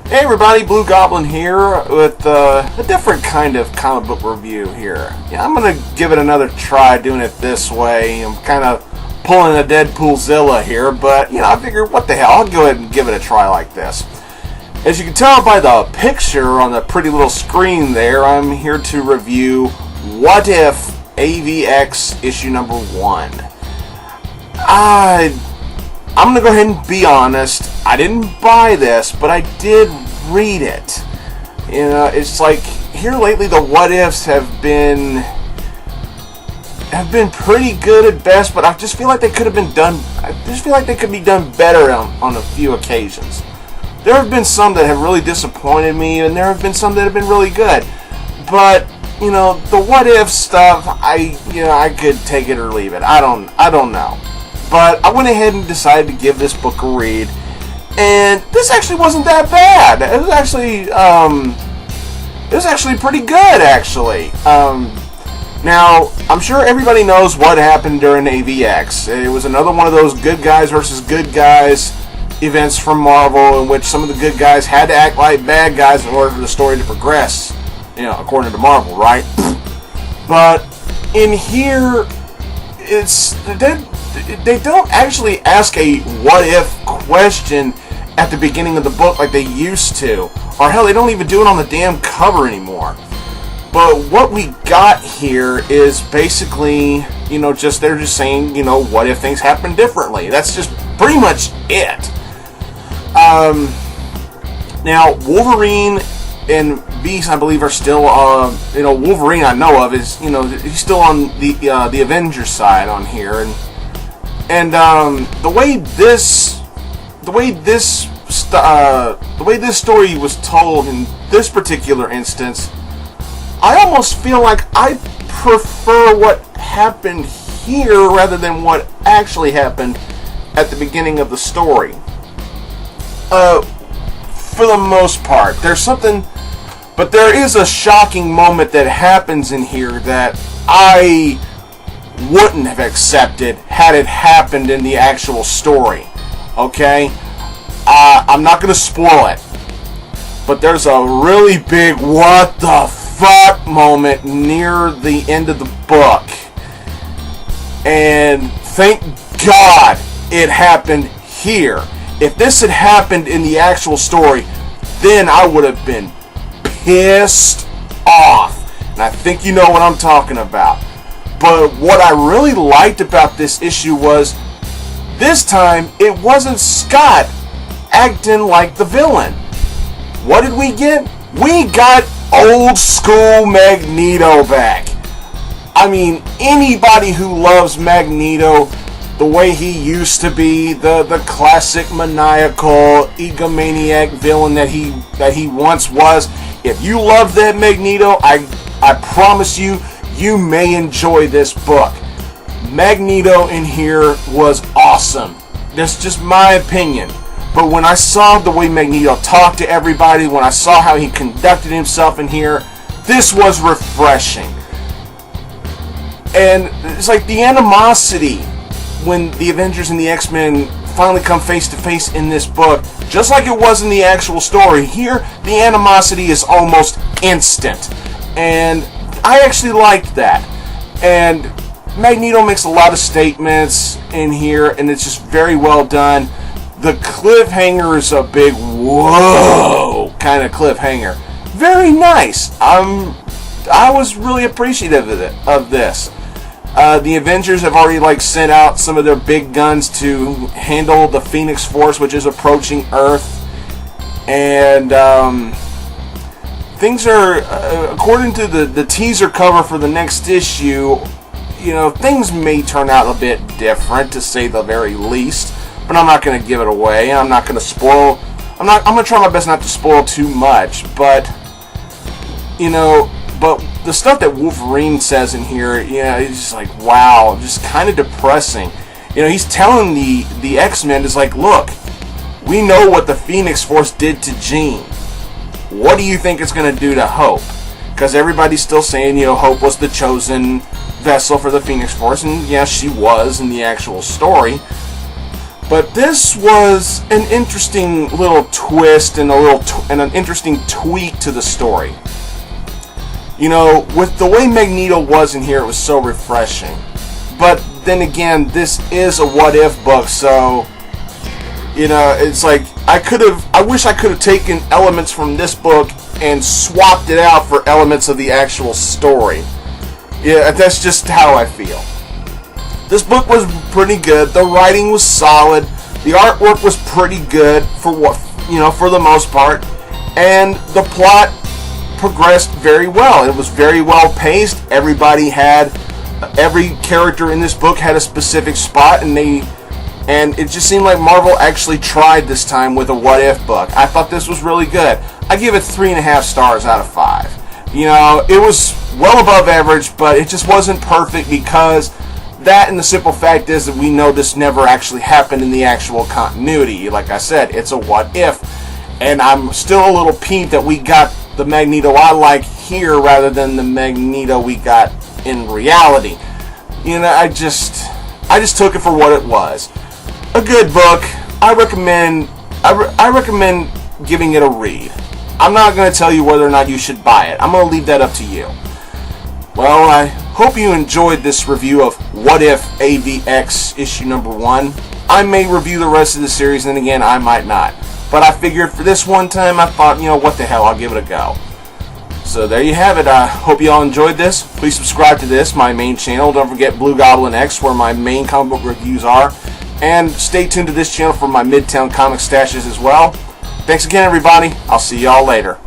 Hey everybody, Blugoblin here with a different kind of comic book review here. Yeah, I'm going to give it another try doing it this way. I'm kind of pulling a Deadpoolzilla here, but you know, I figured what the hell, I'll go ahead and give it a try like this. As you can tell by the picture on the pretty little screen there, I'm here to review What If AvX issue number 1. I'm going to go ahead and be honest. I didn't buy this, but I did read it. You know, it's like here lately the what ifs have been pretty good at best, but I just feel like they could have been done. I just feel like they could be done better on a few occasions. There have been some that have really disappointed me, and there have been some that have been really good. But you know, the what if stuff, I could take it or leave it. I don't know. But I went ahead and decided to give this book a read, and this actually wasn't that bad. It was actually pretty good, actually. Now, I'm sure everybody knows what happened during AvX. It was another one of those good guys versus good guys events from Marvel, in which some of the good guys had to act like bad guys in order for the story to progress. You know, according to Marvel, right? But in here, they don't actually ask a what-if question at the beginning of the book like they used to. Or hell, they don't even do it on the damn cover anymore. But what we got here is basically, you know, they're just saying, you know, what if things happen differently? That's just pretty much it. Now, Wolverine and Beast, I believe, are still, you know, Wolverine I know of is, you know, he's still on the Avenger side on here, and the way this story was told in this particular instance, I almost feel like I prefer what happened here rather than what actually happened at the beginning of the story. For the most part, there's something, but there is a shocking moment that happens in here that I wouldn't have accepted had it happened in the actual story. Okay? I'm not going to spoil it, but there's a really big what the fuck moment near the end of the book. And thank God it happened here. If this had happened in the actual story, then I would have been pissed off. And I think you know what I'm talking about. But what I really liked about this issue was, this time, it wasn't Scott acting like the villain. What did we get? We got old school Magneto back. I mean, anybody who loves Magneto the way he used to be, the classic maniacal egomaniac villain that he once was, if you love that Magneto, I promise you, you may enjoy this book. Magneto in here was awesome. That's just my opinion. But when I saw the way Magneto talked to everybody, when I saw how he conducted himself in here, this was refreshing. And it's like the animosity when the Avengers and the X-Men finally come face to face in this book, just like it was in the actual story, here the animosity is almost instant. And I actually liked that. And Magneto makes a lot of statements in here, and it's just very well done. The cliffhanger is a big whoa kind of cliffhanger. Very nice. I was really appreciative of this. The Avengers have already sent out some of their big guns to handle the Phoenix Force, which is approaching Earth, and things are, according to the teaser cover for the next issue, you know, things may turn out a bit different, to say the very least. But I'm not going to give it away. I'm not going to spoil. I'm going to try my best not to spoil too much. But you know, the stuff that Wolverine says in here, you know, it's just like, wow, just kind of depressing. You know, he's telling the X-Men, is like, look, we know what the Phoenix Force did to Jean. What do you think it's going to do to Hope? Because everybody's still saying, you know, Hope was the chosen vessel for the Phoenix Force, and yes, she was in the actual story. But this was an interesting little twist and an interesting tweak to the story. You know, with the way Magneto was in here, it was so refreshing. But then again, this is a what if book, so you know, it's like I wish I could have taken elements from this book and swapped it out for elements of the actual story. Yeah, that's just how I feel. This book was pretty good. The writing was solid. The artwork was pretty good for the most part, and the plot progressed very well. It was very well paced. Every character in this book had a specific spot, and it just seemed like Marvel actually tried this time with a what if book. I thought this was really good. I give it 3.5 stars out of 5. You know, it was well above average, but it just wasn't perfect because that, and the simple fact is that we know this never actually happened in the actual continuity. Like I said, it's a what if, and I'm still a little peeved that we got the Magneto I like here rather than the Magneto we got in reality. You know, I just took it for what it was. A good book. I recommend giving it a read. I'm not going to tell you whether or not you should buy it. I'm going to leave that up to you. Well, I hope you enjoyed this review of What If AvX issue number 1. I may review the rest of the series, and again, I might not. But I figured for this one time, I thought, you know, what the hell, I'll give it a go. So there you have it. I hope you all enjoyed this. Please subscribe to this, my main channel. Don't forget Blugoblin X, where my main comic book reviews are. And stay tuned to this channel for my Midtown comic stashes as well. Thanks again, everybody. I'll see y'all later.